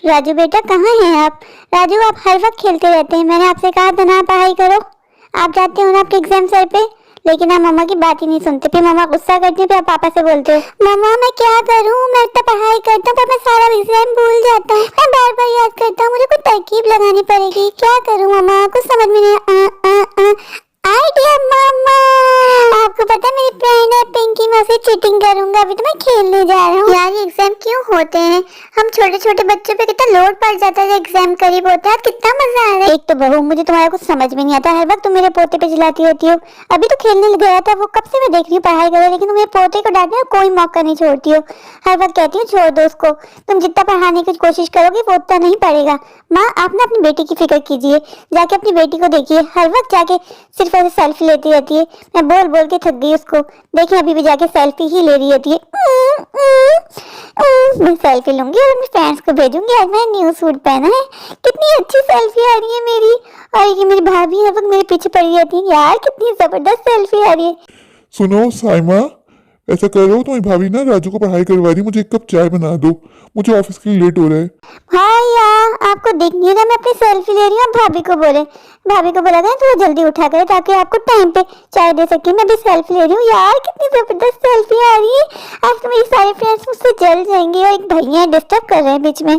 राजू बेटा कहाँ हैं आप? राजू आप हर वक्त खेलते रहते हैं, मैंने आपसे कहा था ना पढ़ाई करो। आप जाते हो ना आपके एग्जाम सर पे, लेकिन आप मम्मा की बात ही नहीं सुनते। फिर मम्मा गुस्सा करती है, फिर आप पापा से बोलते हो मम्मा मैं क्या करूँ, मैं इतना पढ़ाई करता हूँ पर मैं सारा एग्जाम भूल जाता हूँ, मैं बार बार याद करता हूँ, मुझे कोई तरकीब लगानी पड़ेगी। क्या करूँ मम्मा, कुछ समझ में नहीं। आइडिया मम्मा, आपको पता है मेरी फ्रेंड है पिंकी, मैं उसे चीटिंग करूंगा। अभी तो मैं खेलने जा रहा हूँ। यार ये एग्जाम क्यों होते हैं? हम छोटे छोटे बच्चों पे कितना लोड पड़ जाता है, एग्जाम करीब होता है, कितना मजा आ रहा है। एक तो बहू मुझे तुम्हारा कुछ समझ में नहीं आता, हर वक्त तुम मेरे पोते पे चिल्लाती होती हो। अभी तो खेलने गया था वो, कब से मैं देख रही हूँ पढ़ाई करे, लेकिन तुम मेरे पोते को डांटने का कोई मौका नहीं छोड़ती हो। हर वक्त कहती हूँ छोड़ दो उसको, तुम जितना पढ़ाने की कोशिश करोगे वो उतना नहीं पड़ेगा। माँ आप ना अपनी बेटी की फिक्र कीजिए, जाके अपनी बेटी को देखिए, हर वक्त जाके सिर्फ ऐसे सेल्फी लेती रहती है। मैं बोल बोल के थक गई उसको, देखिए अभी भी जाके सेल्फी ही ले रही होती है। मैं सेल्फी लूंगी और अपने फ्रेंड्स को भेजूंगी, आज मैंने न्यू सूट पहना है, कितनी अच्छी सेल्फी आ रही है मेरी। और ये मेरी भाभी हर वक्त मेरे पीछे पड़ी रहती है, यार कितनी जबरदस्त सेल्फी आ रही है। सुनो साइमा, ऐसा करो तुम्हारी भाभी ना राजू को पढ़ाई करवा रही, मुझे एक कप चाय बना दो, मुझे ऑफिस के लिए लेट हो रहा है। हाँ यार आपको दिख नहीं रहा मैं अपनी सेल्फी ले रही हूँ, भाभी को बोले, भाभी को बोला था थोड़ा जल्दी उठा करे ताकि आपको टाइम पे चाय दे सके। मैं भी सेल्फी ले रही हूँ, यार कितनी जबरदस्त सेल्फी आ रही है। आज तो मेरी सारी फ्रेंड्स मुझसे जल जाएंगी, और एक भैया डिस्टर्ब कर रहे हैं बीच में।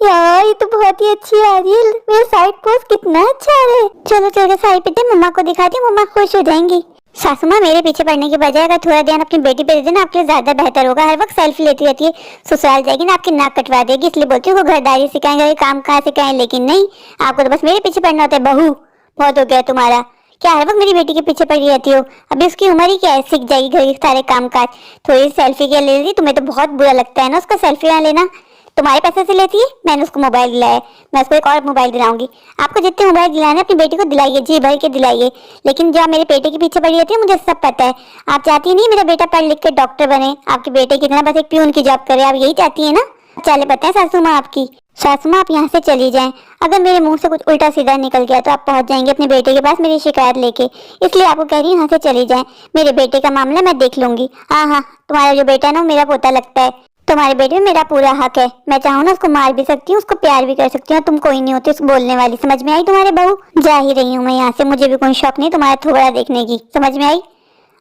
यार ये तो बहुत ही अच्छी आ रही है, मेरा साइड पोस्ट कितना अच्छा आ रहा है। चलो चल के साइड पे मम्मा को दिखाती हूँ, मम्मा खुश हो जाएंगी। सासू माँ मेरे पीछे पड़ने की बजाय अगर थोड़ा ध्यान अपनी बेटी पे दे देना आपके लिए ज्यादा बेहतर होगा। हर वक्त सेल्फी लेती रहती है, ससुराल जाएगी ना आपकी नाक कटवा देगी, इसलिए बोलती हूँ घरदारी सिखाएंगे, काम कहाँ सिखाएं, लेकिन नहीं, आपको तो बस मेरे पीछे पड़ना होता है। बहू बहुत हो गया तुम्हारा, क्या हर वक्त मेरी बेटी के पीछे पड़ी रहती हो? अभी उसकी उम्र ही क्या है, सीख जाएगी घर के सारे काम काज। थोड़ी सेल्फी क्या ले ली, तुम्हें तो बहुत बुरा लगता है ना उसका सेल्फी ना लेना। तुम्हारे पैसे से लेती है, मैंने उसको मोबाइल दिलाया, मैं उसको एक और मोबाइल दिलाऊंगी। आपको जितने मोबाइल दिलाने अपनी बेटी को दिलाइए, जी भर के दिलाइए, लेकिन जो मेरे बेटे के पीछे पड़ी रहती है मुझे सब पता है। आप चाहती नहीं मेरा बेटा पढ़ लिख के डॉक्टर बने, आपके बेटे की तरह बस एक प्यून की जॉब करे, आप यही चाहती है ना? चले पता है सासू माँ आपकी। सासू माँ आप यहाँ से चली जाएं, अगर मेरे मुंह से कुछ उल्टा सीधा निकल गया तो आप पहुंच जाएंगे अपने बेटे के पास मेरी शिकायत लेके, इसलिए आपको कह रही हूँ यहाँ से चली जाएं। मेरे बेटे का मामला मैं देख लूंगी। हाँ हाँ तुम्हारा जो बेटा है ना मेरा पोता लगता है, तुम्हारे बेटे में मेरा पूरा हक है, मैं चाहूँ ना उसको मार भी सकती हूँ, उसको प्यार भी कर सकती हूँ, तुम कोई नहीं होती उसको बोलने वाली। समझ में आई तुम्हारे बहू? जा ही रही हूँ मैं यहाँ से, मुझे भी कोई शौक नहीं तुम्हारा थोड़ा देखने की। समझ में आई?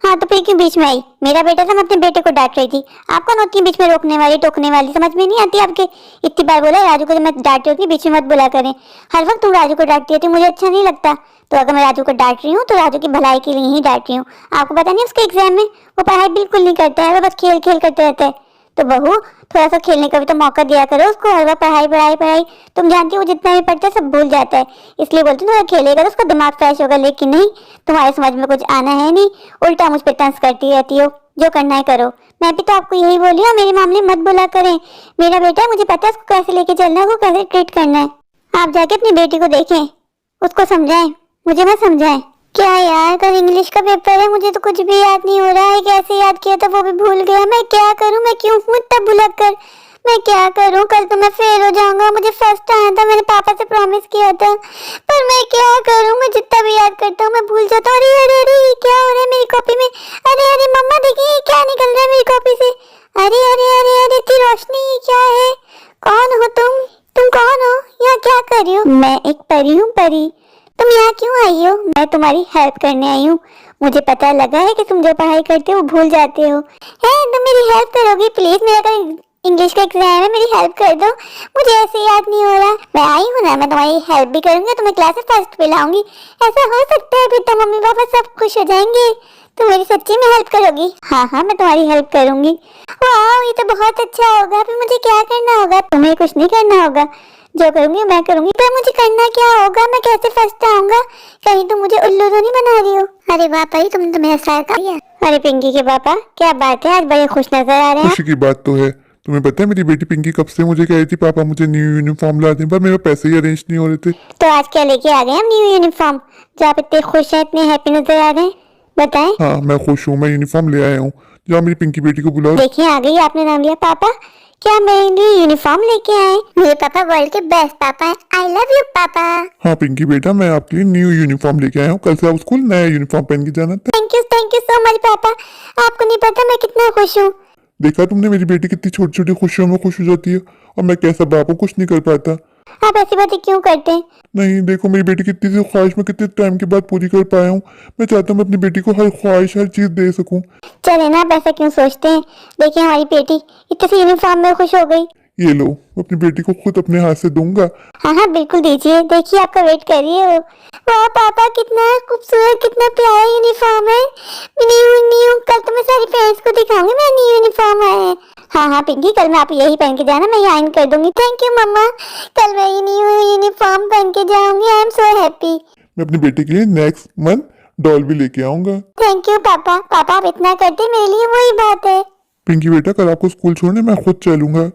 हाँ तो फिर क्यों बीच में आई? मेरा बेटा था, मैं अपने बेटे को डांट रही थी, आप कौन होती है बीच में रोकने वाली टोकने वाली? समझ में नहीं आती आपके? इतनी बार बोला राजू को जब मैं डांट रही हूँ बीच में मत बोला करें, हर वक्त तुम राजू को डांटती होती, मुझे अच्छा नहीं लगता। तो अगर मैं राजू को डांट रही हूँ तो राजू की भलाई के लिए ही डांट रही हूँ। आपको पता नहीं उसके एग्जाम में वो पढ़ाई बिल्कुल नहीं करता है, वो बस खेल खेल करते रहता है। तो बहू थोड़ा सा खेलने का भी तो मौका दिया करो उसको, हर बार पढ़ाई पढ़ाई पढ़ाई। तुम जानती हो जितना भी पढ़ता है सब भूल जाता है, इसलिए बोलती हूँ थोड़ा खेलेगा तो उसका दिमाग फ्रेश होगा। लेकिन नहीं, तुम्हारे समझ में कुछ आना है नहीं, उल्टा मुझ पे तंज करती रहती हो। जो करना है करो, मैं भी तो आपको यही बोली हूँ, मेरे मामले मत बोला करें। मेरा बेटा है, मुझे पता है उसको कैसे लेके चलना है, उसको कैसे ट्रीट करना है। आप जाके अपनी बेटी को देखें, उसको समझाएं, मुझे मत समझाएं। क्या यार कल इंग्लिश का पेपर है, मुझे तो कुछ भी याद नहीं हो रहा है, कैसे याद किया था वो भी भूल गया। मैं क्या करूं, मैं क्यों हूं इतना भुलक्कड़, मैं क्या करूं? कल तो मैं फेल हो जाऊंगा, मुझे फर्स्ट आया था, मैंने पापा से प्रॉमिस किया था, पर मैं क्या करूं? मैं जितना भी याद करता हूं मैं भूल जाता हूं। अरे अरे अरे क्या हो रहा है मेरी कॉपी में? अरे अरे मम्मा देखिए क्या निकल रहा है मेरी कॉपी से। अरे अरे अरे अरे इतनी रोशनी, क्या है? कौन हो तुम कौन हो? यहाँ क्या कर रही हो? मैं एक परी हूँ, परी। तुम यहाँ क्यों आई हो? मैं तुम्हारी हेल्प करने आई हूँ, मुझे पता लगा है कि तुम जो पढ़ाई करते हो वो भूल जाते हो। है तुम मेरी हेल्प करोगी प्लीज? मेरा कल इंग्लिश का एग्जाम है, मेरी हेल्प कर दो, मुझे ऐसे याद नहीं हो रहा। मैं आई हूँ ना, मैं तुम्हारी हेल्प भी करूंगी, तुम्हें क्लास में फर्स्ट पे लाऊंगी। ऐसा हो सकता है फिर तो मम्मी पापा सब खुश हो जाएंगे। तुम मेरी सच्ची में हेल्प करोगी? हाँ हाँ मैं तुम्हारी हेल्प करूंगी। वाह ये तो बहुत अच्छा होगा। फिर मुझे क्या करना होगा? तुम्हें कुछ नहीं करना होगा, जो करूंगी मैं करूंगी। पर मुझे करना क्या होगा? मैं कैसे फर्स्ट आऊंगा? कहीं तुम मुझे उल्लू तो नहीं बना रही हो? अरे पापा ही तुम तो मेरा साथ आई है। अरे पिंकी के पापा क्या बात है, आज बड़े खुश नजर आ रहे हैं। खुशी की बात तो है, तुम्हें पता है मेरी बेटी पिंकी कब से मुझे कह रही थी पापा मुझे न्यू यूनिफॉर्म ला दें, पर मेरे पैसे ही अरेंज नहीं हो रहे थे। तो आज क्या लेके आ गए हम न्यू यूनिफॉर्म, जो आप इतने खुश हैं, इतने हैप्पी नजर आ रहे हैं, बताएं। हाँ मैं खुश हूँ, मैं यूनिफॉर्म ले आया हूँ, जाओ मेरी पिंकी बेटी को बुलाओ। देखिए आ गई, आपने नाम लिया। पापा क्या मेरे लिए यूनिफॉर्म लेके आए? मेरे पापा वर्ल्ड के बेस्ट पापा हैं, आई लव यू पापा। हाँ पिंकी बेटा मैं आपके लिए न्यू यूनिफॉर्म लेके आया हूँ, कल से आप स्कूल नया यूनिफॉर्म पहन के जाना था। थैंक यू सो मच पापा, आपको नहीं पता मैं कितना खुश हूँ। देखा तुमने मेरी बेटी कितनी छोटी छोटी खुशियों में खुश हो जाती है, और मैं कैसा बाप हूँ, कुछ नहीं कर पाता। आप ऐसी बातें क्यों करते हैं? नहीं, देखो मेरी बेटी कितनी सी ख्वाहिश मैं कितने टाइम के बाद पूरी कर पाया हूँ। मैं चाहता हूँ मैं अपनी बेटी को हर ख्वाहिश हर चीज दे सकूँ। चले ना, आप ऐसा क्यों सोचते हैं? देखिए हमारी बेटी इतनी सी यूनिफॉर्म में खुश हो गई। ये लो, मैं अपनी बेटी को खुद अपने हाथ से दूंगा। हाँ हाँ बिल्कुल दीजिए, देखिए आपका वेट कर रही है वो। वाह पापा, कितना खूबसूरत, कितना प्यारा यूनिफॉर्म है। न्यू न्यू, कल तो मैं सारी फ्रेंड्स को दिखाऊंगी मेरा न्यू यूनिफॉर्म है। हाँ हाँ पिंकी, कल मैं आप यही पहन के जाना, मैं आयरन कर दूंगी। थैंक यू मम्मा, कल मैं ये न्यू यूनिफॉर्म पहन के जाऊंगी। I am so happy. मैं अपनी बेटी के लिए नेक्स्ट मंथ डॉल भी लेके आऊंगा। थैंक यू पापा। पापा आप इतना करते मेरे लिए, वही बात है। पिंकी बेटा, कल आपको स्कूल छोड़ने मैं खुद चलूंगा।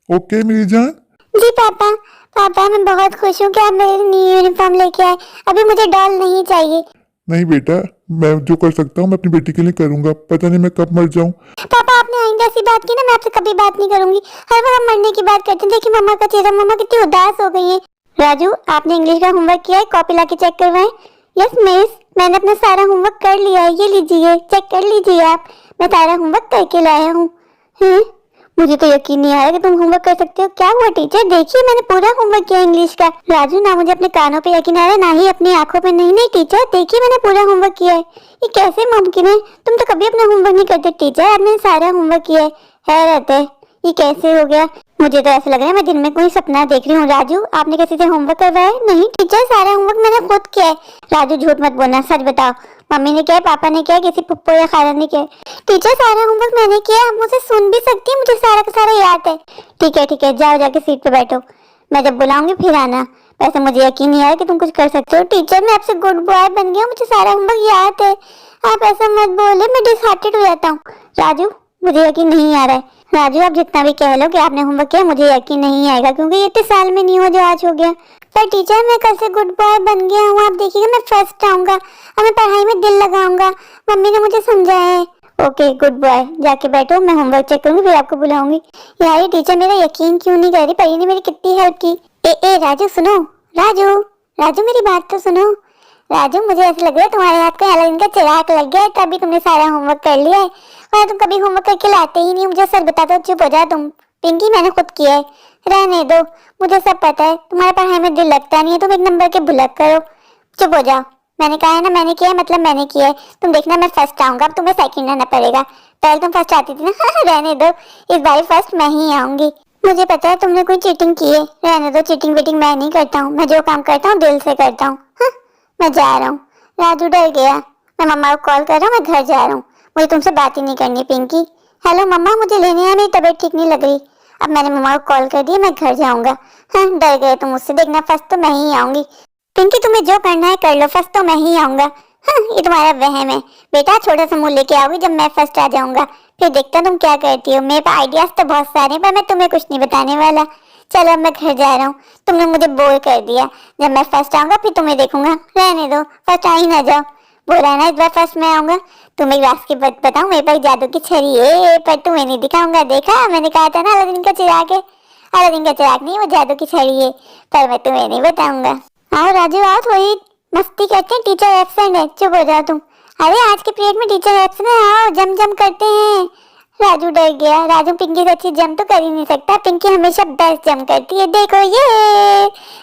ओके मेरी जान। जी पापा। पापा मैं बहुत खुश हूँ कि आप मेरे लिए न्यू यूनिफॉर्म लेके आए। अभी मुझे डॉल नहीं चाहिए। नहीं बेटा, मैं जो कर सकता हूँ मैं अपनी बेटी के लिए करूंगा। पता नहीं मैं कब मर जाऊं। पापा आपने आइंदा ऐसी बात की ना, मैं आपसे कभी बात नहीं करूंगी। हर बार आप मरने की बात करते हैं। देखिए मम्मा का चेहरा, मम्मा कितनी उदास हो गई है। राजू, आपने इंग्लिश का होमवर्क किया है? कॉपी लाके चेक करवाएं। यस मिस, मैंने अपना सारा होमवर्क कर लिया है। ये लीजिए, चेक कर लीजिए आप, मैं सारा होमवर्क करके लाया हूँ। मुझे तो यकीन नहीं आ रहा कि तुम होमवर्क कर सकते हो। क्या हुआ टीचर? देखिए मैंने पूरा होमवर्क किया इंग्लिश का। राजू, ना मुझे अपने कानों पे यकीन आ रहा है, ना ही अपनी आंखों पे। नहीं नहीं टीचर, देखिए मैंने पूरा होमवर्क किया है। ये कैसे मुमकिन है? तुम तो कभी अपना होमवर्क नहीं करते टीचर। आपने सारा होमवर्क किया है। हैरत है, ये कैसे हो गया? मुझे तो ऐसा लग रहा है मैं दिन में कोई सपना देख रही हूँ। राजू, आपने किसी से होमवर्क करवाया? नहीं टीचर, सारा होमवर्क मैंने खुद किया है। राजू झूठ मत बोलना, सच बताओ। मम्मी ने किया है, पापा ने किया है, किसी पुप्पो या खाला ने किया है? टीचर सारा होमवर्क मैंने किया है। आप मुझसे सुन भी सकती है, मुझे सारा का सारा याद है। ठीक है, जाओ जाके सीट पे बैठो। मैं जब बुलाऊंगी फिर आना। वैसे मुझे यकीन नहीं आया कि तुम कुछ कर सकते हो। टीचर मैं आपसे गुड बॉय बन गया, मुझे सारा होमवर्क याद है। आप ऐसा मत बोले, मैं डिसहार्टेड हो जाता हूँ। राजू, मुझे यकीन नहीं आ रहा है। राजू, आप जितना भी कह लो कि आपने होमवर्क किया, मुझे यकीन नहीं आएगा, क्योंकि ये इतने साल में नहीं हुआ जो आज हो गया। पर टीचर मैं कल से गुड बॉय बन गया हूँ। आप देखिएगा मैं फर्स्ट आऊंगा और मैं पढ़ाई में दिल लगाऊंगा। मम्मी ने मुझे समझाया है। ओके गुड बॉय, जाके बैठो, मैं होमवर्क चेक करूंगी फिर आपको बुलाऊंगी। यार ये टीचर मेरा यकीन क्यों नहीं कर रही? परी ने मेरी कितनी हेल्प की। ए राजू सुनो। राजू, राजू मेरी बात तो सुनो। राजू, मुझे ऐसा लग रहा है तुम्हारे हाथ का एलाइन का चिराग लग गया है, तभी तुमने सारा होमवर्क कर लिया है। और तुम कभी होमवर्क करके लाते ही नहीं। मुझे सच बता दो, चुप हो जाओ तुम। पिंकी मैंने खुद किया है। रहने दो, मुझे सब पता है। तुम्हारे पढ़ाई में दिल लगता नहीं है, तुम एक नंबर के भुलक करो। चुप हो जाओ। मैंने कहा है ना मैंने किया है, मतलब मैंने किया है। तुम देखना मैं फर्स्ट आऊंगा, अब तुम्हें सेकंड आना पड़ेगा। पहले तुम फर्स्ट आती थी ना। रहने दो, इस बार फर्स्ट मैं ही आऊंगी। मुझे पता है तुमने कोई चीटिंग की है। रहने दो, चीटिंग वीटिंग मैं नहीं करता हूँ। मैं जो काम करता हूँ दिल से करता हूँ। मैं जा रहा हूँ। राजू डर गया। मैं मम्मा को कॉल कर रहा हूँ, मैं घर जा रहा हूँ। मुझे तुमसे बात ही नहीं करनी पिंकी। हेलो मम्मा, मुझे लेने आया, मेरी तबीयत ठीक नहीं लग रही। अब मैंने मम्मा को कॉल कर दिया, मैं घर जाऊंगा। हाँ डर गए तुम मुझसे। देखना फर्स्ट तो मैं ही आऊंगी। पिंकी तुम्हें जो करना है कर लो, फर्स्ट तो मैं ही आऊंगा। हाँ ये तुम्हारा वहम है बेटा। छोटा सा मुंह लेके आओगी जब मैं फर्स्ट आ जाऊंगा, फिर देखता तुम क्या करती हो। मेरे पास आइडियाज तो बहुत सारे हैं, पर मैं तुम्हें कुछ नहीं बताने वाला। चलो अब मैं घर जा रहा हूँ, तुमने मुझे बोर कर दिया। जब मैं फर्स्ट आऊंगा फिर तुम्हें देखूंगा। रहने दो, फर्स्ट आ ही ना जाओ। बोला है ना इस बार फर्स्ट मैं आऊंगा। तुम्हें एक राज की बात बताऊं, मेरे पास जादू की छड़ी है, पर तुम्हें नहीं दिखाऊंगा। देखा, मैंने कहा था ना अलादीन का चिराग है। अलादीन का चिराग नहीं, वो जादू की छड़ी है, पर मैं तुम्हें नहीं बताऊंगा। आओ राजू आओ, थोड़ी मस्ती करते हैं। टीचर एब्सेंट है, चुप हो जाओ तुम। अरे आज के पीरियड में टीचर एब्सेंट है, आओ जम जम करते हैं। राजू डर गया। राजू पिंकी से अच्छी जम तो कर ही नहीं सकता। पिंकी हमेशा बेस्ट जम करती है। देखो ये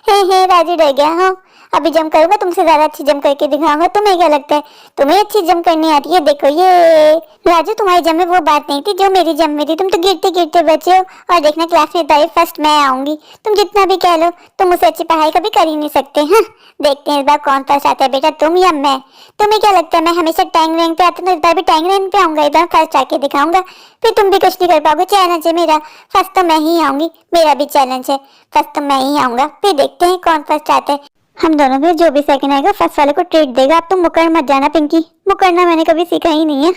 हे राजू डर गया। हाँ अभी जम करूंगा, तुमसे ज्यादा अच्छी जम करके दिखाऊंगा। तुम्हें क्या लगता है तुम्हें अच्छी जम करनी आती है? देखो ये। राजू तुम्हारी जम में वो बात नहीं थी जो मेरी जम में थी। तुम तो गिरते गिरते बचे हो। और देखना क्लास में तारीफ फर्स्ट मैं आऊंगी। तुम जितना भी कह लो, तुम मुझसे अच्छी पढ़ाई कभी कर ही नहीं सकते। हाँ देखते हैं इस बार कौन फर्स्ट आता है बेटा, तुम या मैं। तुम्हें क्या लगता है मैं हमेशा टैंग रैंक पे आता हूँ? इस बार भी टैंग रैंक पे आऊंगा। इस बार फर्स्ट आके दिखाऊंगा, फिर तुम भी कुछ नहीं कर पाओगे। चैलेंज है मेरा, फर्स्ट तो मैं ही आऊंगी। मेरा भी चैलेंज है, फर्स्ट तो मैं ही आऊंगा। फिर देखते हैं कौन फर्स्ट आता है। हम दोनों में जो भी सेकंड आएगा फर्स्ट वाले को ट्रीट देगा। अब तुम मुकर मत जाना पिंकी, मुकरना मैंने कभी सीखा ही नहीं है।